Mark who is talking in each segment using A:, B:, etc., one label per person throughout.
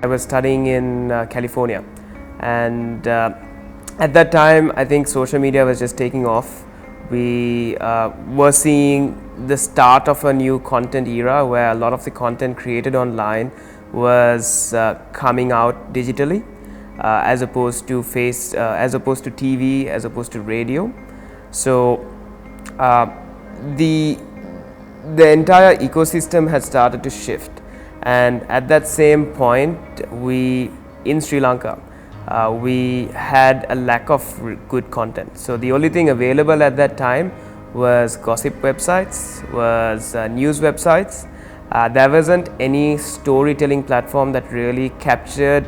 A: was studying in California, and at that time I think social media was just taking off. We were seeing the start of a new content era where a lot of the content created online was coming out digitally, as opposed to TV, as opposed to radio. So the entire ecosystem had started to shift, and at that same point, in Sri Lanka, we had a lack of good content. So the only thing available at that time was gossip websites, was news websites. There wasn't any storytelling platform that really captured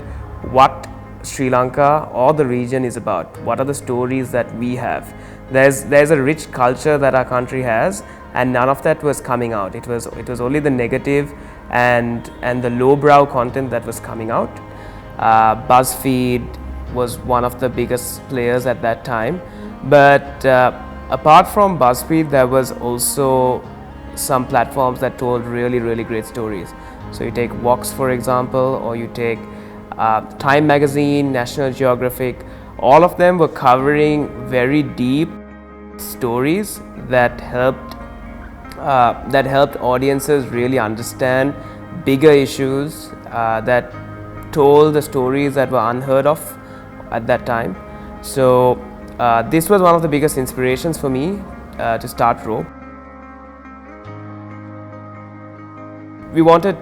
A: what Sri Lanka or the region is about. What are the stories that we have? There's a rich culture that our country has, and none of that was coming out. It was only the negative and the lowbrow content that was coming out. BuzzFeed was one of the biggest players at that time, but apart from BuzzFeed, there was also some platforms that told really great stories. So you take Vox, for example, or you take Time Magazine, National Geographic. All of them were covering very deep stories that helped audiences really understand bigger issues, that told the stories that were unheard of at that time. So this was one of the biggest inspirations for me to start Row. We wanted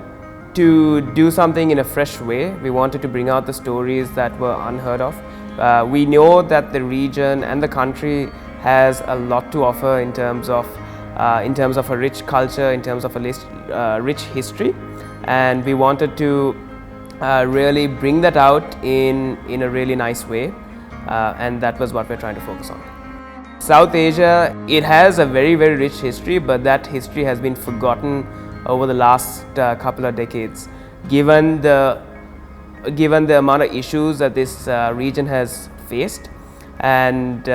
A: to do something in a fresh way. We wanted to bring out the stories that were unheard of. We know that the region and the country has a lot to offer in terms of a rich culture, in terms of a rich history, and we wanted to really bring that out in a really nice way, and that was what we're trying to focus on. South Asia, it has a very rich history, but that history has been forgotten over the last couple of decades. Given the amount of issues that this region has faced, and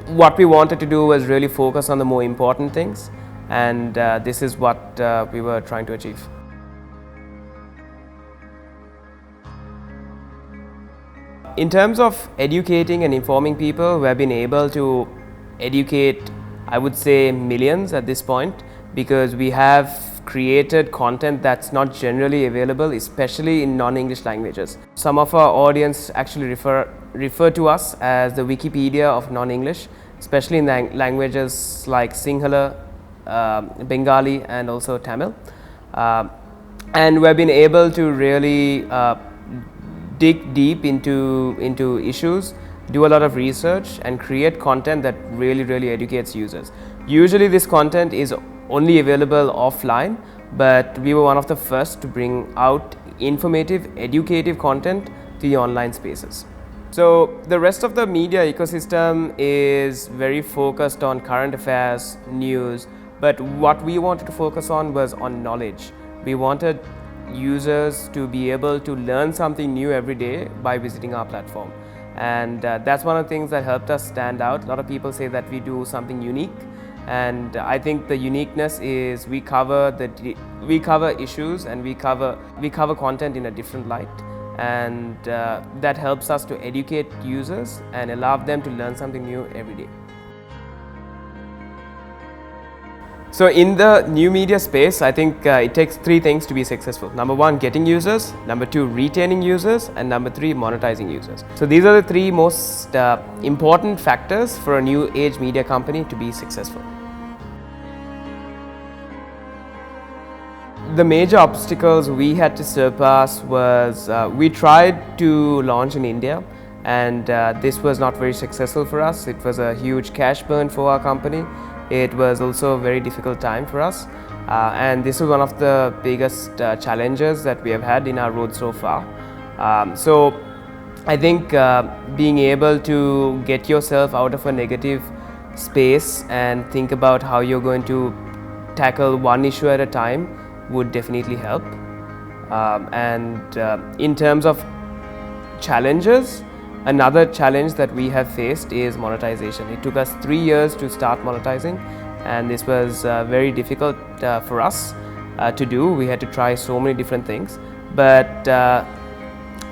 A: what we wanted to do was really focus on the more important things, and this is what we were trying to achieve. In terms of educating and informing people, we have been able to educate, I would say, millions at this point, because we have created content that's not generally available, especially in non-English languages. Some of our audience actually refer to us as the Wikipedia of non-English, especially in languages like Sinhala, Bengali, and also Tamil. And we've been able to really dig deep into issues, do a lot of research, and create content that really educates users. Usually this content is only available offline, but we were one of the first to bring out informative, educative content to the online spaces. So the rest of the media ecosystem is very focused on current affairs, news, but what we wanted to focus on was on knowledge. We wanted users to be able to learn something new every day by visiting our platform, and that's one of the things that helped us stand out. A lot of people say that we do something unique, and I think the uniqueness is we cover issues, and we cover content in a different light, and that helps us to educate users and allow them to learn something new every day. So in the new media space, I think it takes three things to be successful. Number one, getting users. Number two, retaining users. And number three, monetizing users. So these are the three most important factors for a new age media company to be successful. The major obstacles we had to surpass was we tried to launch in India, and this was not very successful for us. It was a huge cash burn for our company. It was also a very difficult time for us, and this is one of the biggest challenges that we have had in our road so far. So I think being able to get yourself out of a negative space and think about how you're going to tackle one issue at a time would definitely help. In terms of challenges, another challenge that we have faced is monetization. It took us 3 years to start monetizing, and this was very difficult for us to do. We had to try so many different things, but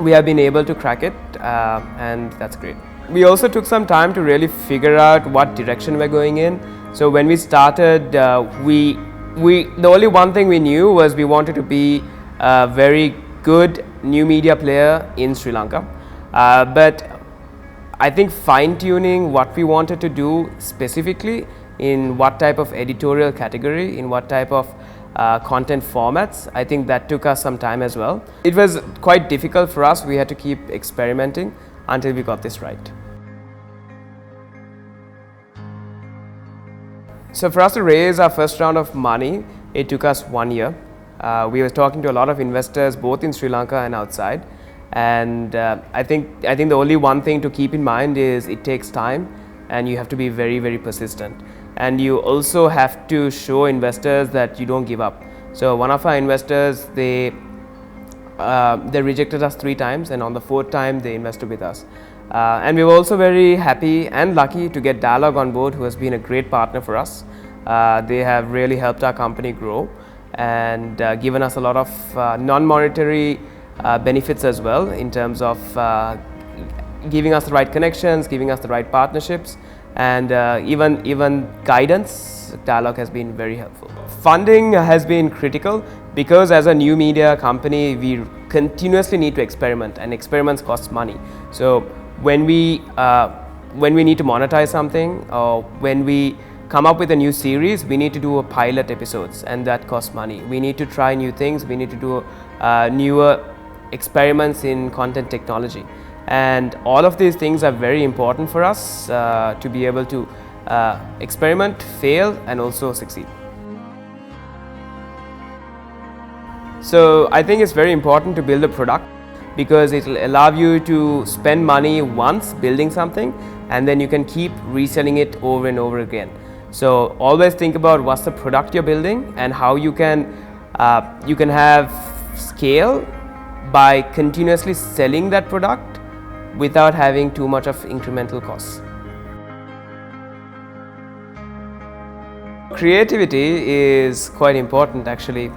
A: we have been able to crack it, and that's great. We also took some time to really figure out what direction we're going in. So when we started, the only one thing we knew was we wanted to be a very good new media player in Sri Lanka. But I think fine-tuning what we wanted to do specifically, in what type of editorial category, in what type of content formats, I think that took us some time as well. It was quite difficult for us. We had to keep experimenting until we got this right. So for us to raise our first round of money, it took us 1 year. We were talking to a lot of investors both in Sri Lanka and outside, and I think the only one thing to keep in mind is it takes time, and you have to be very, very persistent, and you also have to show investors that you don't give up. So one of our investors, they rejected us 3 times, and on the 4th time they invested with us. And we were also very happy and lucky to get Dialog on board, who has been a great partner for us. They have really helped our company grow and given us a lot of non-monetary benefits as well, in terms of giving us the right connections, giving us the right partnerships, and even guidance. Dialog has been very helpful. Funding has been critical because as a new media company, we continuously need to experiment, and experiments cost money. So when we need to monetize something, or when we come up with a new series, we need to do a pilot episodes, and that costs money. We need to try new things. We need to do newer experiments in content technology, and all of these things are very important for us to be able to experiment, fail, and also succeed. So I think it's very important to build a product, because it will allow you to spend money once building something, and then you can keep reselling it over and over again. So always think about what's the product you're building and how you can have scale by continuously selling that product without having too much of incremental costs. Creativity is quite important actually.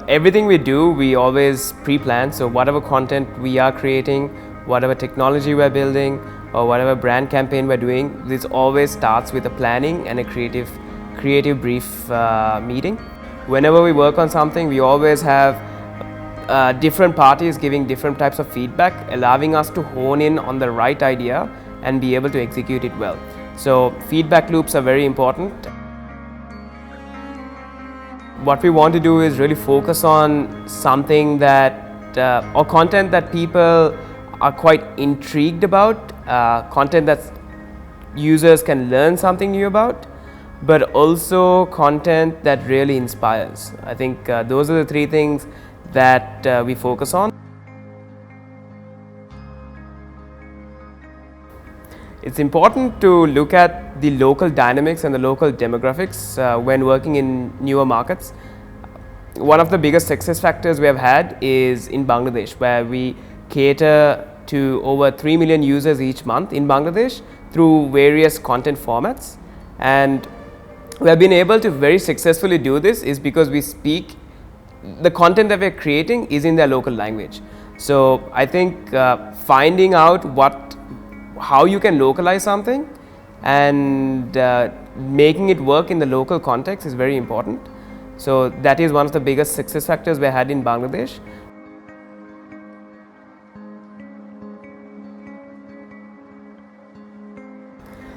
A: Everything we do, we always pre-plan. So whatever content we are creating, whatever technology we're building, or whatever brand campaign we're doing, this always starts with a planning and a creative brief meeting. Whenever we work on something, we always have different parties giving different types of feedback, allowing us to hone in on the right idea and be able to execute it well. So feedback loops are very important. What we want to do is really focus on something that or content that people are quite intrigued about, content that users can learn something new about, but also content that really inspires. I think those are the 3 things that we focus on. It's important to look at the local dynamics and the local demographics when working in newer markets. One of the biggest success factors we have had is in Bangladesh, where we cater to over 3 million users each month in Bangladesh through various content formats. And we have been able to very successfully do this is because we speak, the content that we're creating is in their local language. So I think finding out how you can localize something and making it work in the local context is very important. So that is one of the biggest success factors we had in Bangladesh.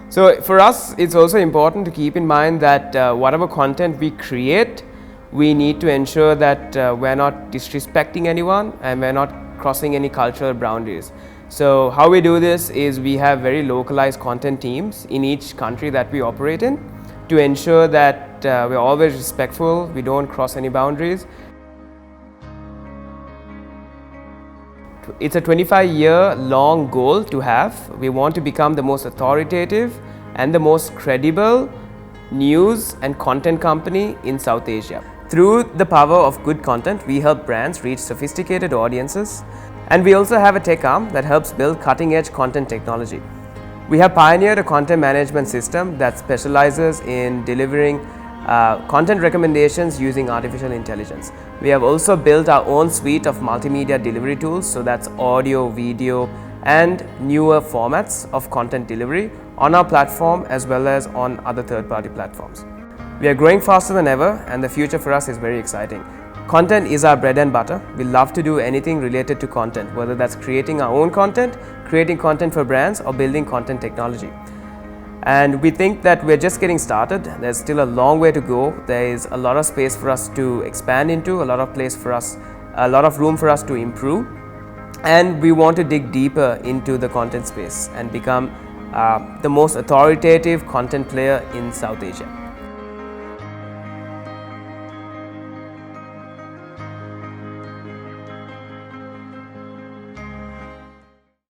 A: So for us, it's also important to keep in mind that whatever content we create, we need to ensure that we're not disrespecting anyone and we're not crossing any cultural boundaries. So how we do this is we have very localized content teams in each country that we operate in to ensure that we're always respectful, we don't cross any boundaries. It's a 25-year long goal to have. We want to become the most authoritative and the most credible news and content company in South Asia. Through the power of good content, we help brands reach sophisticated audiences, and we also have a tech arm that helps build cutting-edge content technology. We have pioneered a content management system that specializes in delivering content recommendations using artificial intelligence. We have also built our own suite of multimedia delivery tools, so that's audio, video, and newer formats of content delivery on our platform as well as on other third-party platforms. We are growing faster than ever, and the future for us is very exciting. Content is our bread and butter. We love to do anything related to content, whether that's creating our own content, creating content for brands, or building content technology. And we think that we're just getting started. There's still a long way to go. There is a lot of space for us to expand into, a lot of room for us to improve. And we want to dig deeper into the content space and become the most authoritative content player in South Asia.